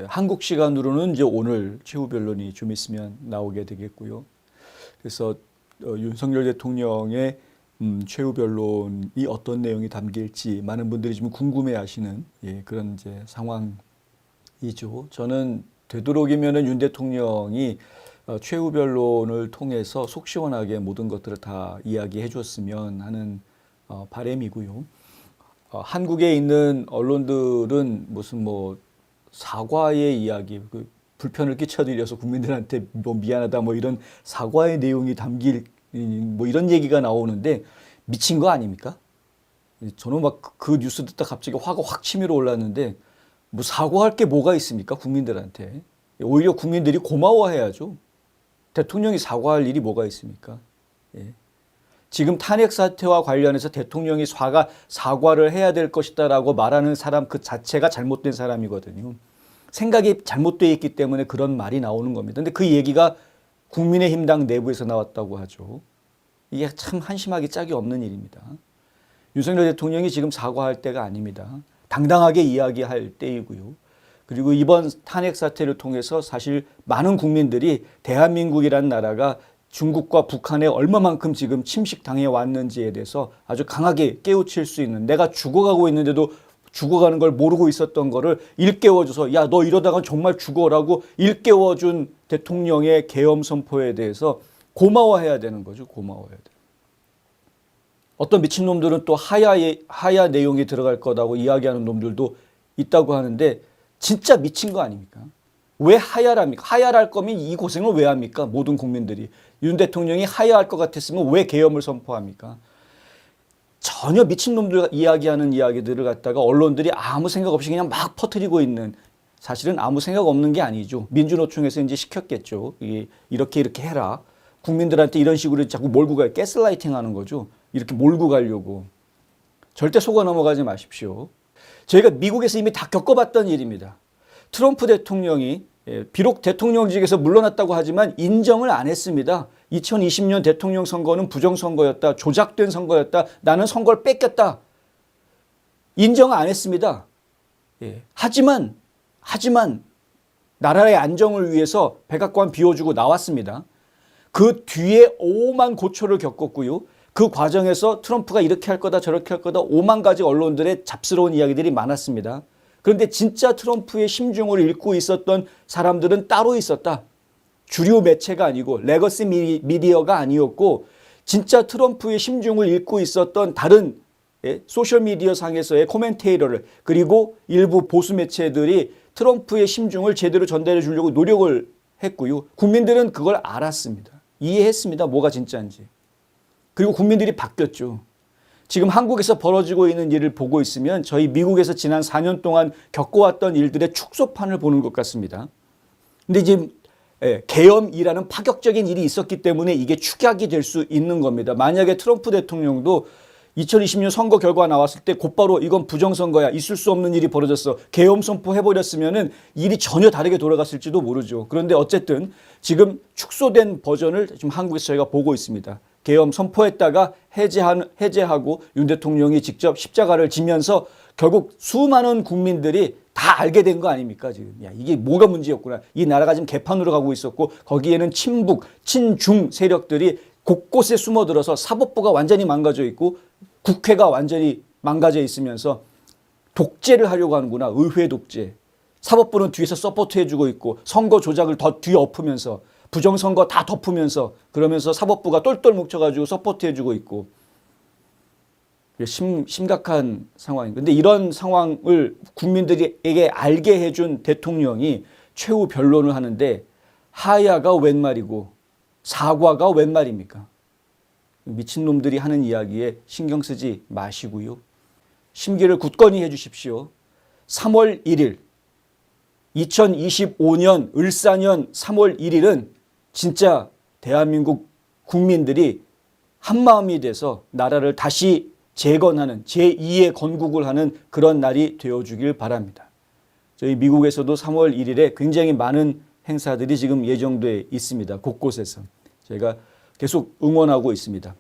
한국 시간으로는 이제 오늘 최후 변론이 좀 있으면 나오게 되겠고요. 그래서 윤석열 대통령의 최후 변론이 어떤 내용이 담길지 많은 분들이 좀 궁금해하시는 그런 이제 상황이죠. 저는 되도록이면은 윤 대통령이 최후 변론을 통해서 속 시원하게 모든 것들을 다 이야기해 줬으면 하는 바람이고요. 한국에 있는 언론들은 무슨 뭐 사과의 이야기, 불편을 끼쳐드려서 국민들한테 뭐 미안하다 뭐 이런 사과의 내용이 담길 뭐 이런 얘기가 나오는데 미친 거 아닙니까? 저는 막 그 뉴스 듣다 갑자기 화가 확 치밀어 올랐는데 뭐 사과할 게 뭐가 있습니까? 국민들한테. 오히려 국민들이 고마워해야죠. 대통령이 사과할 일이 뭐가 있습니까? 예. 지금 탄핵 사태와 관련해서 대통령이 사과를 해야 될 것이다라고 말하는 사람 그 자체가 잘못된 사람이거든요. 생각이 잘못되어 있기 때문에 그런 말이 나오는 겁니다. 근데 그 얘기가 국민의힘당 내부에서 나왔다고 하죠. 이게 참 한심하기 짝이 없는 일입니다. 윤석열 대통령이 지금 사과할 때가 아닙니다. 당당하게 이야기할 때이고요. 그리고 이번 탄핵 사태를 통해서 사실 많은 국민들이 대한민국이라는 나라가 중국과 북한에 얼마만큼 지금 침식당해 왔는지에 대해서 아주 강하게 깨우칠 수 있는, 내가 죽어가고 있는데도 죽어가는 걸 모르고 있었던 거를 일깨워줘서 야, 너 이러다가 정말 죽어라고 일깨워준 대통령의 계엄 선포에 대해서 고마워해야 되는 거죠. 고마워해야 돼. 어떤 미친놈들은 또 하야 내용이 들어갈 거라고 이야기하는 놈들도 있다고 하는데 진짜 미친 거 아닙니까? 왜 하야랍니까? 하야할 거면 이 고생을 왜 합니까? 모든 국민들이. 윤 대통령이 하야할 것 같았으면 왜 계엄을 선포합니까? 전혀 미친놈들 이야기하는 이야기들을 갖다가 언론들이 아무 생각 없이 그냥 막 퍼뜨리고 있는, 사실은 아무 생각 없는 게 아니죠. 민주노총에서 이제 시켰겠죠. 이렇게 해라. 국민들한테 이런 식으로 자꾸 몰고 가요. 가스라이팅 하는 거죠. 이렇게 몰고 가려고. 절대 속아 넘어가지 마십시오. 저희가 미국에서 이미 다 겪어봤던 일입니다. 트럼프 대통령이 비록 대통령직에서 물러났다고 하지만 인정을 안 했습니다. 2020년 대통령 선거는 부정선거였다. 조작된 선거였다. 나는 선거를 뺏겼다. 인정 안 했습니다. 하지만 나라의 안정을 위해서 백악관 비워주고 나왔습니다. 그 뒤에 오만 고초를 겪었고요. 그 과정에서 트럼프가 이렇게 할 거다 저렇게 할 거다 5만 가지 언론들의 잡스러운 이야기들이 많았습니다. 그런데 진짜 트럼프의 심중을 읽고 있었던 사람들은 따로 있었다. 주류 매체가 아니고 레거시 미디어가 아니었고 진짜 트럼프의 심중을 읽고 있었던 다른 소셜미디어 상에서의 코멘테이터를 그리고 일부 보수 매체들이 트럼프의 심중을 제대로 전달해 주려고 노력을 했고요. 국민들은 그걸 알았습니다. 이해했습니다. 뭐가 진짜인지. 그리고 국민들이 바뀌었죠. 지금 한국에서 벌어지고 있는 일을 보고 있으면 저희 미국에서 지난 4년 동안 겪어왔던 일들의 축소판을 보는 것 같습니다. 근데 지금 계엄이라는 파격적인 일이 있었기 때문에 이게 축약이 될 수 있는 겁니다. 만약에 트럼프 대통령도 2020년 선거 결과 나왔을 때 곧바로 이건 부정선거야. 있을 수 없는 일이 벌어졌어. 계엄 선포해버렸으면 일이 전혀 다르게 돌아갔을지도 모르죠. 그런데 어쨌든 지금 축소된 버전을 지금 한국에서 저희가 보고 있습니다. 계엄 선포했다가 해제하고 윤 대통령이 직접 십자가를 지면서 결국 수많은 국민들이 다 알게 된 거 아닙니까? 지금 야, 이게 뭐가 문제였구나. 이 나라가 지금 개판으로 가고 있었고 거기에는 친북, 친중 세력들이 곳곳에 숨어들어서 사법부가 완전히 망가져 있고 국회가 완전히 망가져 있으면서 독재를 하려고 하는구나. 의회 독재. 사법부는 뒤에서 서포트해주고 있고 선거 조작을 더 뒤엎으면서 부정선거 다 덮으면서 그러면서 사법부가 똘똘 뭉쳐가지고 서포트해주고 있고 심각한 상황입니다. 그런데 이런 상황을 국민들에게 알게 해준 대통령이 최후 변론을 하는데 하야가 웬 말이고 사과가 웬 말입니까? 미친놈들이 하는 이야기에 신경 쓰지 마시고요. 심기를 굳건히 해주십시오. 3월 1일 2025년 을사년 3월 1일은 진짜 대한민국 국민들이 한마음이 돼서 나라를 다시 재건하는 제2의 건국을 하는 그런 날이 되어주길 바랍니다. 저희 미국에서도 3월 1일에 굉장히 많은 행사들이 지금 예정돼 있습니다. 곳곳에서. 저희가 계속 응원하고 있습니다.